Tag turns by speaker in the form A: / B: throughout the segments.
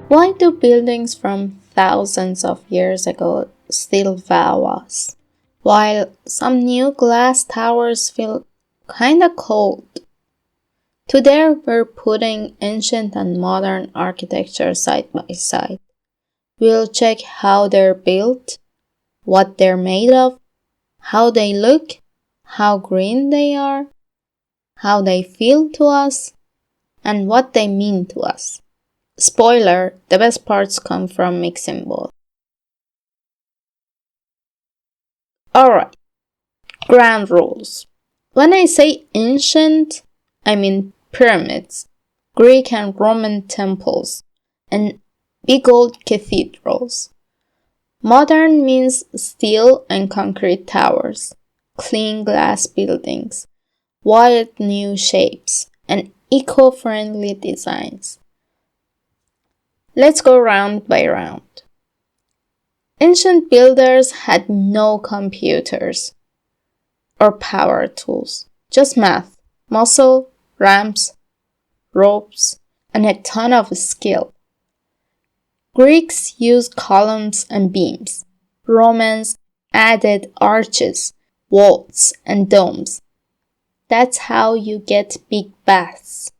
A: Why do buildings from thousands of years ago still wow us, while some new glass towers feel kinda cold? Today we're putting ancient and modern architecture side by side. We'll check how they're built, what they're made of, how they look, how green they are, how they feel to us, and what they mean to us. Spoiler, the best parts come from mixing both. Alright, ground rules. When I say ancient, I mean pyramids, Greek and Roman temples, and big old cathedrals. Modern means steel and concrete towers, clean glass buildings, wild new shapes, and eco-friendly designs. Let's go round by round. Ancient builders had no computers or power tools, just math, muscle, ramps, ropes, and a ton of skill. Greeks used columns and beams. Romans added arches, vaults, and domes. That's how you get big baths.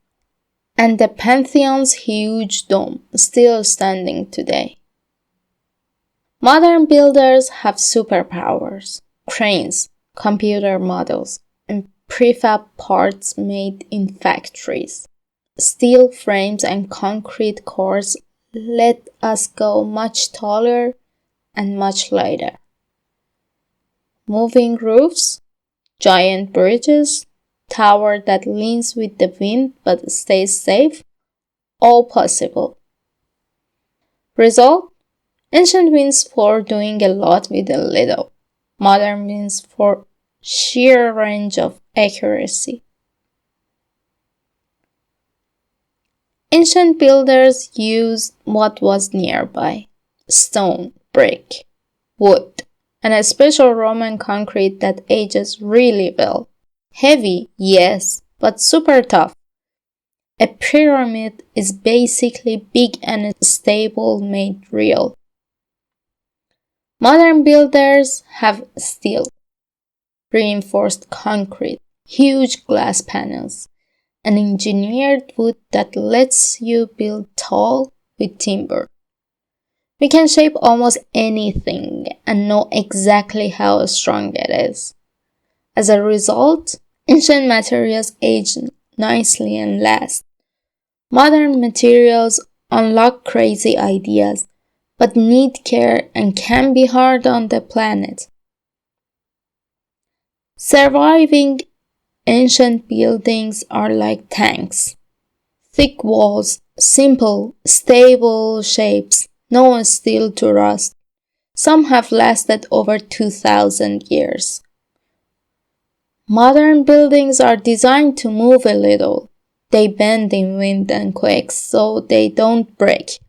A: And the Parthenon's huge dome, still standing today. Modern builders have superpowers, cranes, computer models, and prefab parts made in factories. Steel frames and concrete cores let us go much taller and much lighter. Moving roofs, giant bridges, tower that leans with the wind but stays safe, all possible. Result? Ancient wins for doing a lot with a little. Modern wins for sheer range of accuracy. Ancient builders used what was nearby: stone, brick, wood, and a special Roman concrete that ages really well. Heavy, yes, but super tough. A pyramid is basically big and stable made real. Modern builders have steel, reinforced concrete, huge glass panels, and engineered wood that lets you build tall with timber. We can shape almost anything and know exactly how strong it is. As a result, ancient materials age nicely and last. Modern materials unlock crazy ideas, but need care and can be hard on the planet. Surviving ancient buildings are like tanks. Thick walls, simple, stable shapes, no steel to rust. Some have lasted over 2,000 years. Modern buildings are designed to move a little. They bend in wind and quakes so they don't break.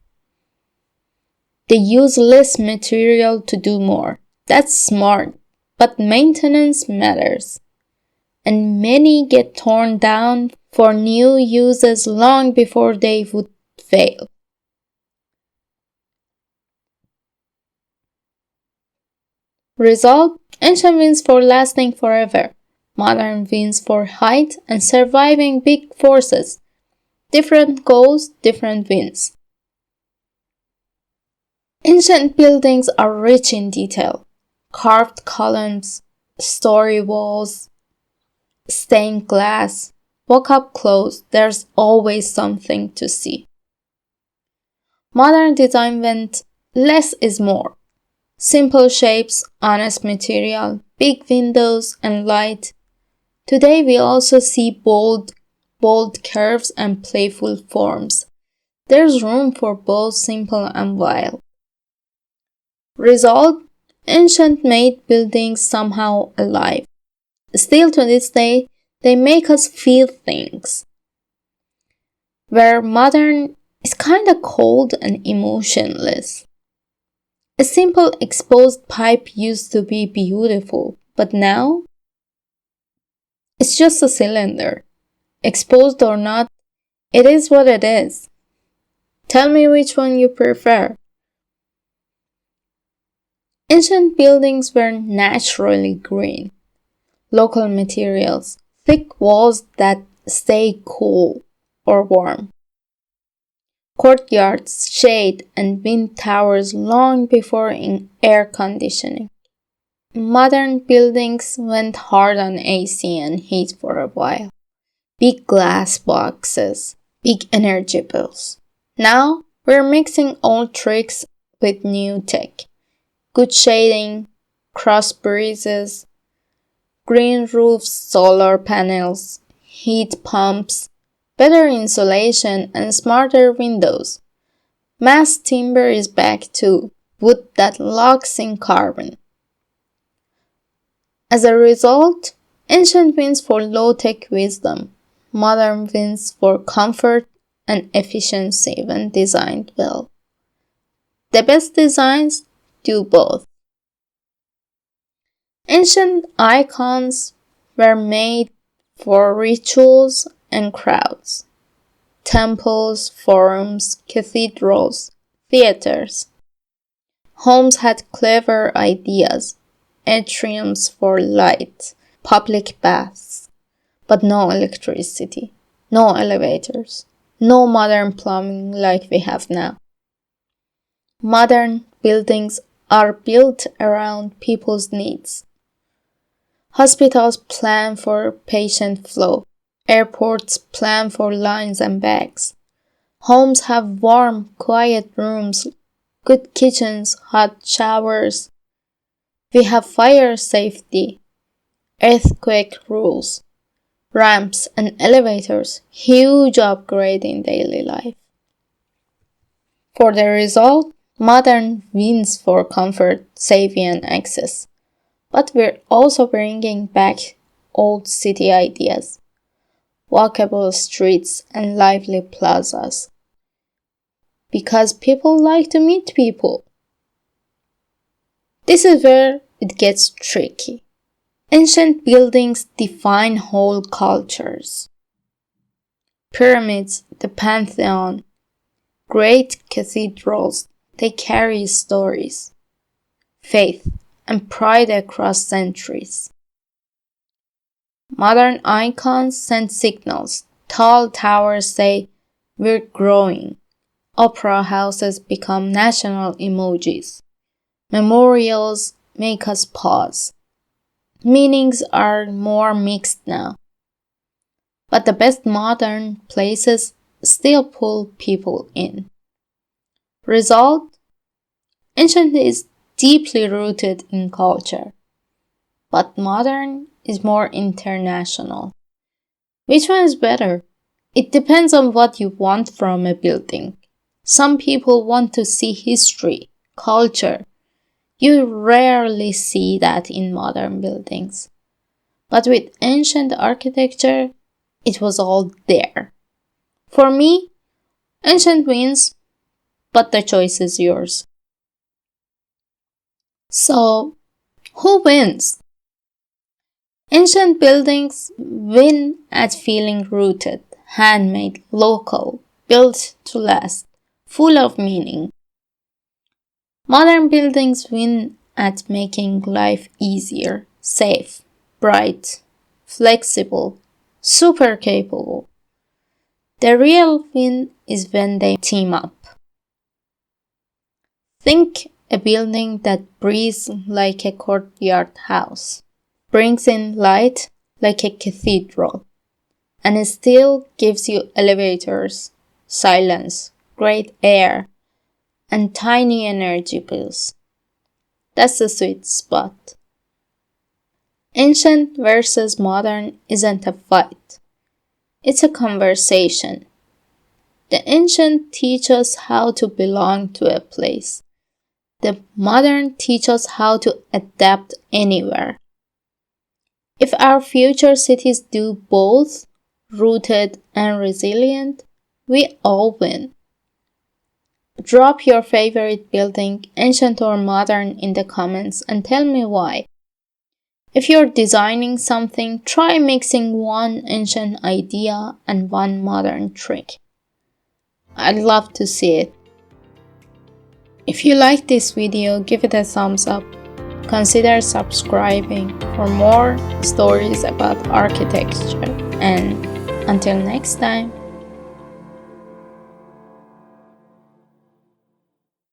A: They use less material to do more. That's smart, but maintenance matters. And many get torn down for new uses long before they would fail. Result: ancient wins for lasting forever. Modern wins for height and surviving big forces. Different goals, different wins. Ancient buildings are rich in detail. Carved columns, story walls, stained glass. Walk up close, there's always something to see. Modern design went less is more. Simple shapes, honest material, big windows and light. Today we also see bold curves and playful forms. There's room for both simple and wild. Result: ancient made buildings somehow alive. Still to this day, they make us feel things. Where modern is kinda cold and emotionless. A simple exposed pipe used to be beautiful, but now it's just a cylinder. Exposed or not, it is what it is. Tell me which one you prefer. Ancient buildings were naturally green. Local materials, thick walls that stay cool or warm. Courtyards, shade, and wind towers long before in air conditioning. Modern buildings went hard on AC and heat for a while. Big glass boxes, big energy bills. Now we're mixing old tricks with new tech. Good shading, cross breezes, green roofs, solar panels, heat pumps, better insulation, and smarter windows. Mass timber is back too, wood that locks in carbon. As a result, ancient wins for low-tech wisdom, modern wins for comfort and efficiency when designed well. The best designs do both. Ancient icons were made for rituals and crowds. Temples, forums, cathedrals, theaters. Homes had clever ideas, atriums for light, public baths, but no electricity, no elevators, no modern plumbing like we have now. Modern buildings are built around people's needs. Hospitals plan for patient flow. Airports plan for lines and bags. Homes have warm, quiet rooms, good kitchens, hot showers. We have fire safety, earthquake rules, ramps and elevators, huge upgrade in daily life. For the result, modern wins for comfort, safety and access. But we're also bringing back old city ideas, walkable streets and lively plazas. Because people like to meet people. This is where it gets tricky. Ancient buildings define whole cultures. Pyramids, the Parthenon, great cathedrals, they carry stories, faith, and pride across centuries. Modern icons send signals. Tall towers say, "We're growing." Opera houses become national emojis. Memorials make us pause. Meanings are more mixed now. But the best modern places still pull people in. Result? Ancient is deeply rooted in culture, but modern is more international. Which one is better? It depends on what you want from a building. Some people want to see history, culture. You rarely see that in modern buildings. But with ancient architecture, it was all there. For me, ancient wins, but the choice is yours. So, who wins? Ancient buildings win at feeling rooted, handmade, local, built to last, full of meaning. Modern buildings win at making life easier, safe, bright, flexible, super capable. The real win is when they team up. Think a building that breathes like a courtyard house, brings in light like a cathedral, and it still gives you elevators, silence, great air, and tiny energy bills. That's the sweet spot. Ancient versus modern isn't a fight. It's a conversation. The ancient teach us how to belong to a place. The modern teach us how to adapt anywhere. If our future cities do both, rooted and resilient, we all win. Drop your favorite building, ancient or modern, in the comments and tell me why. If you're designing something, try mixing one ancient idea and one modern trick. I'd love to see it. If you like this video, give it a thumbs up. Consider subscribing for more stories about architecture. And until next time.